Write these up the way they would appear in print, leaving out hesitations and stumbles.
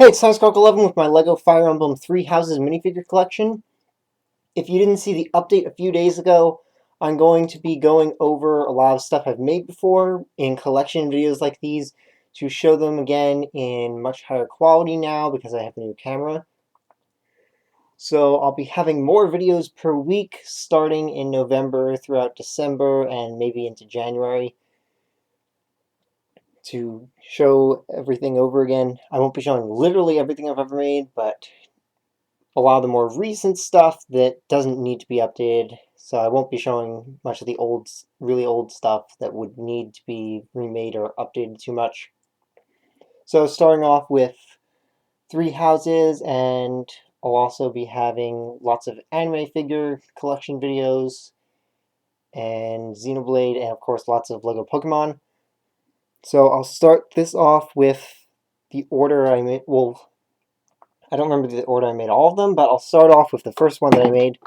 Hey, it's Sunskulk11 with my LEGO Fire Emblem Three Houses minifigure collection. If you didn't see the update a few days ago, I'm going to be going over a lot of stuff I've made before in collection videos like these to show them again in much higher quality now because I have a new camera. So I'll be having more videos per week starting in November throughout December and maybe into January to show everything over again. I won't be showing literally everything I've ever made, but a lot of the more recent stuff that doesn't need to be updated. So I won't be showing much of the old, really old stuff that would need to be remade or updated too much. So starting off with Three Houses, and I'll also be having lots of anime figure collection videos and Xenoblade, and of course lots of LEGO Pokemon. So I'll start this off with the order I made. Well, I don't remember the order I made all of them, but I'll start off with the first one that I made.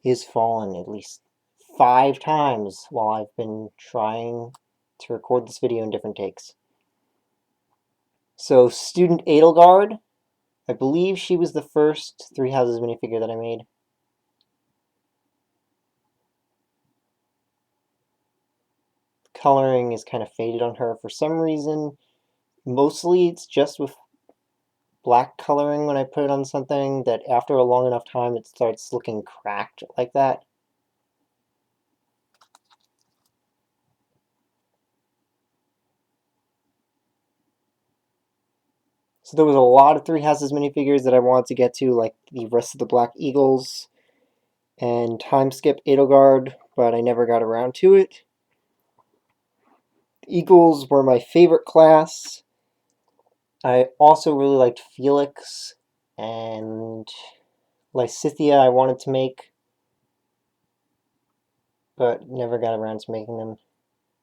He's fallen at least 5 times while I've been trying to record this video in different takes. So Student Adelgard, I believe she was the first Three Houses minifigure that I made. Coloring is kind of faded on her for some reason. Mostly it's just with black coloring when I put it on something that after a long enough time it starts looking cracked like that. So there was a lot of Three Houses minifigures that I wanted to get to, like the rest of the Black Eagles and Time Skip Adelgard, but I never got around to it. The Eagles were my favorite class. I also really liked Felix and Lysithea I wanted to make, but never got around to making them.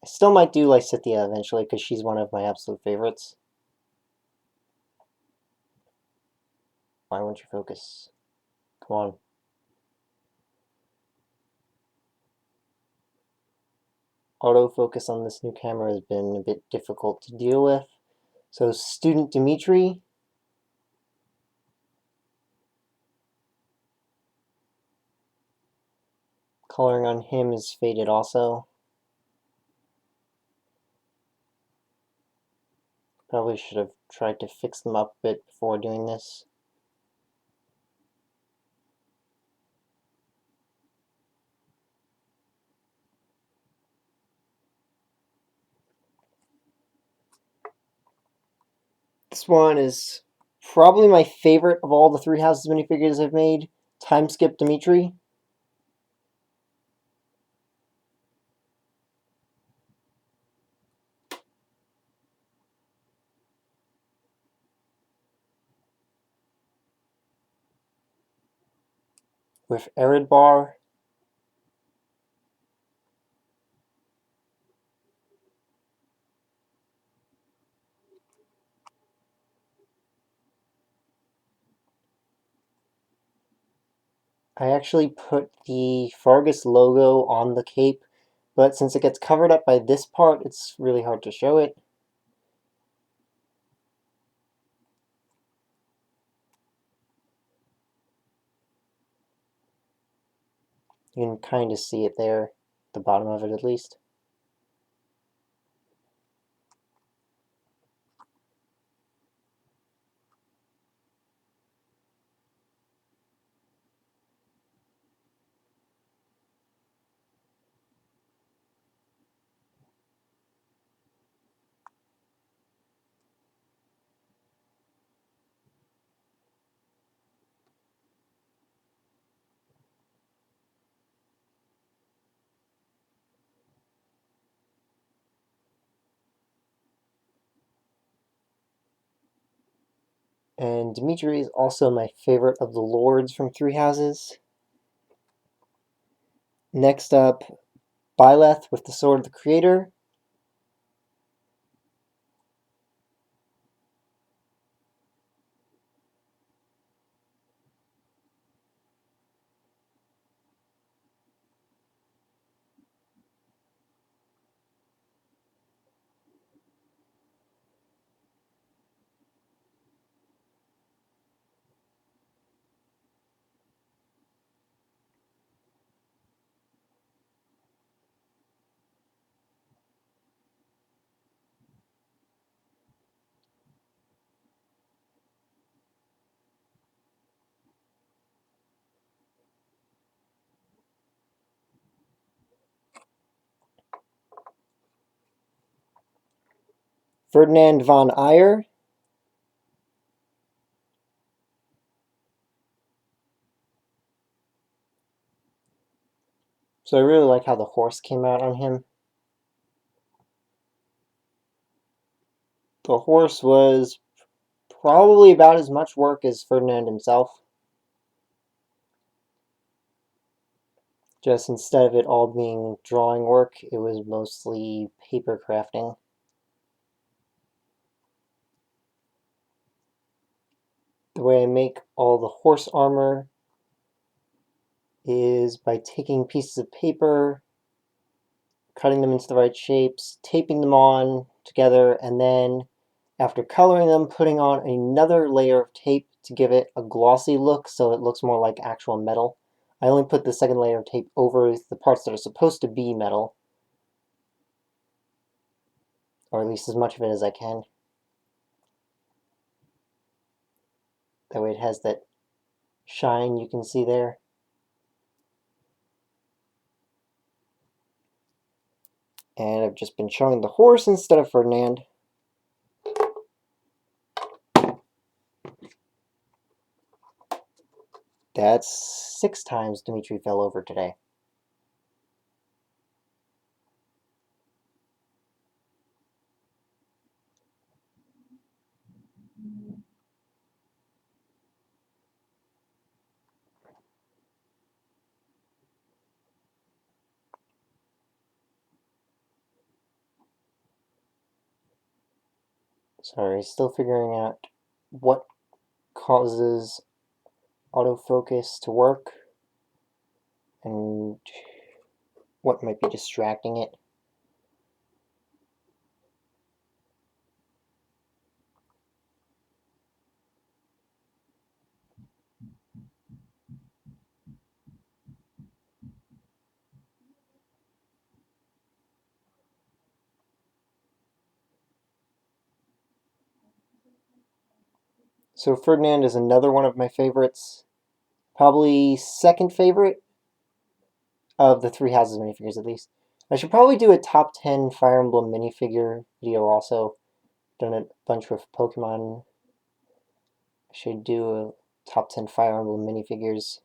I still might do Lysithea eventually because she's one of my absolute favorites. Why won't you focus? Come on. Autofocus on this new camera has been a bit difficult to deal with. So Student Dimitri. Coloring on him is faded also. Probably should have tried to fix them up a bit before doing this. This one is probably my favorite of all the Three Houses minifigures I've made. Time Skip Dimitri. With Eridbar. I actually put the Fargus logo on the cape, but since it gets covered up by this part, it's really hard to show it. You can kind of see it there, the bottom of it at least. And Dimitri is also my favorite of the lords from Three Houses. Next up, Byleth with the Sword of the Creator. Ferdinand von Ayer. So I really like how the horse came out on him. The horse was probably about as much work as Ferdinand himself. Just instead of it all being drawing work, it was mostly paper crafting. The way I make all the horse armor is by taking pieces of paper, cutting them into the right shapes, taping them on together, and then after coloring them, putting on another layer of tape to give it a glossy look so it looks more like actual metal. I only put the second layer of tape over the parts that are supposed to be metal, or at least as much of it as I can. That way it has that shine you can see there. And I've just been showing the horse instead of Ferdinand. That's 6 times Dimitri fell over today. Sorry, still figuring out what causes autofocus to work and what might be distracting it. So Ferdinand is another one of my favorites. Probably second favorite of the Three Houses minifigures, at least. I should probably do a top 10 Fire Emblem minifigure video also. Done a bunch with Pokemon. I should do a top 10 Fire Emblem minifigures.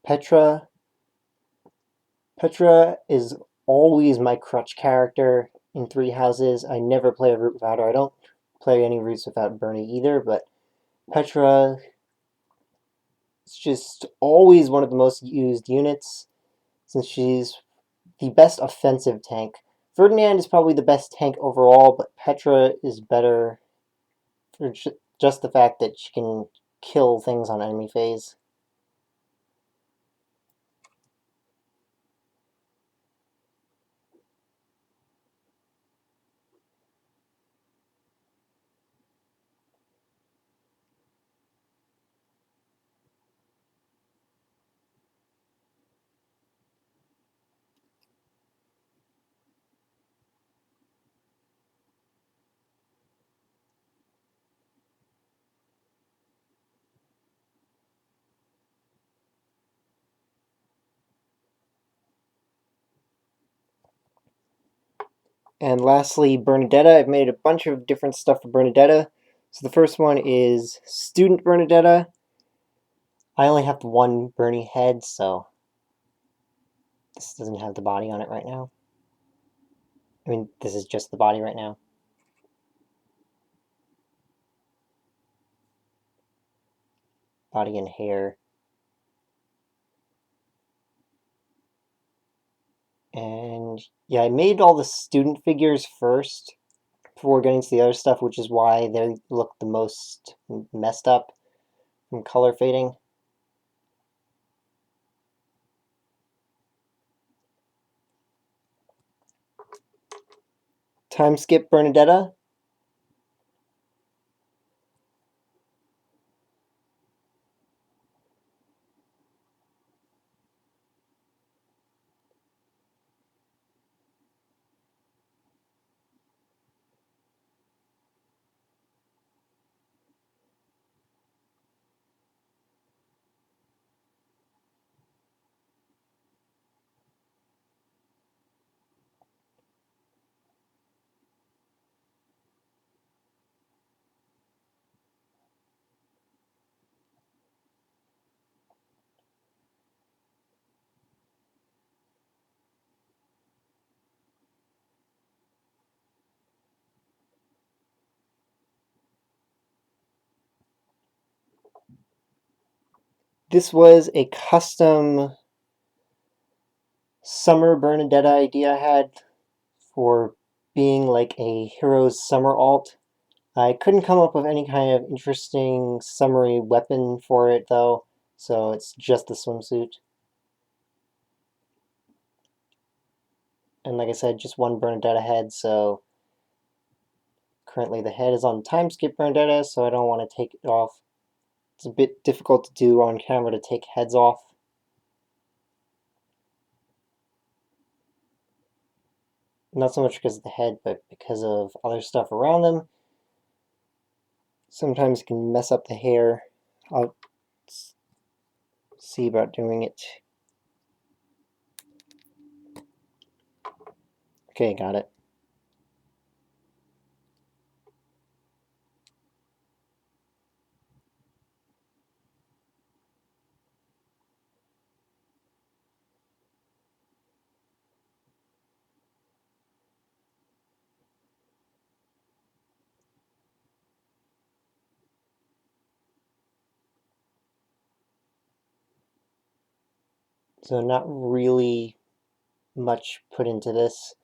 Petra. Petra is always my crutch character in Three Houses. I never play a route without her. I don't play any routes without Bernie either, but Petra is just always one of the most used units since she's the best offensive tank. Ferdinand is probably the best tank overall, but Petra is better for just the fact that she can kill things on enemy phase. And lastly, Bernadetta. I've made a bunch of different stuff for Bernadetta. So the first one is Student Bernadetta. I only have one Bernie head, so this doesn't have the body on it right now. I mean, this is just the body right now. Body and hair. And yeah, I made all the student figures first before getting to the other stuff, which is why they look the most messed up from color fading. Time skip Bernadetta. This was a custom summer Bernadetta idea I had for being like a Heroes Summer alt. I couldn't come up with any kind of interesting summery weapon for it though, so it's just the swimsuit. And like I said, just one Bernadetta head, so currently the head is on time skip Bernadetta, so I don't want to take it off. It's a bit difficult to do on camera to take heads off. Not so much because of the head, but because of other stuff around them. Sometimes it can mess up the hair. I'll see about doing it. Okay, got it. So not really much put into this.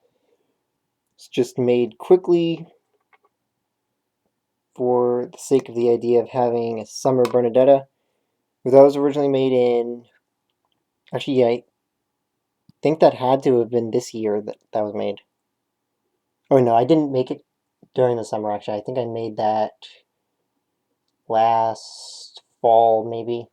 It's just made quickly for the sake of the idea of having a summer Bernadetta. That was originally made in... Actually, yeah, I think that had to have been this year that was made. Oh no, I didn't make it during the summer actually. I think I made that last fall maybe.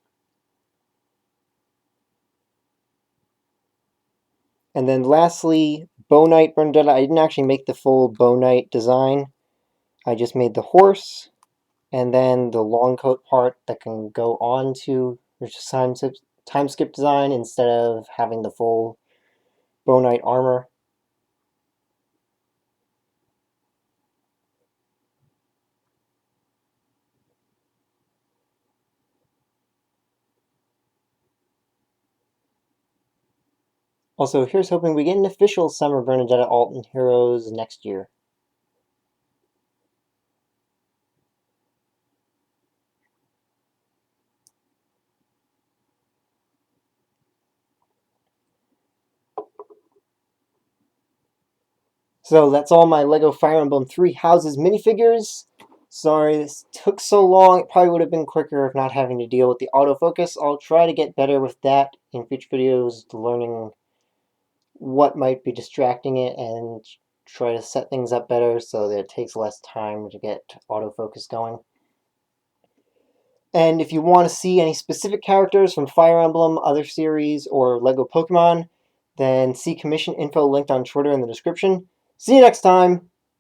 And then lastly, Bow Knight Bernadetta. I didn't actually make the full Bow Knight design. I just made the horse and then the long coat part that can go on to time skip design instead of having the full Bow Knight armor. Also, here's hoping we get an official Summer Bernadetta alt in Heroes next year. So that's all my LEGO Fire Emblem 3 Houses minifigures. Sorry this took so long. It probably would have been quicker if not having to deal with the autofocus. I'll try to get better with that in future videos, learning what might be distracting it and try to set things up better so that it takes less time to get autofocus going. And if you want to see any specific characters from Fire Emblem, other series, or LEGO Pokemon, then see commission info linked on Twitter in the description. See you next time!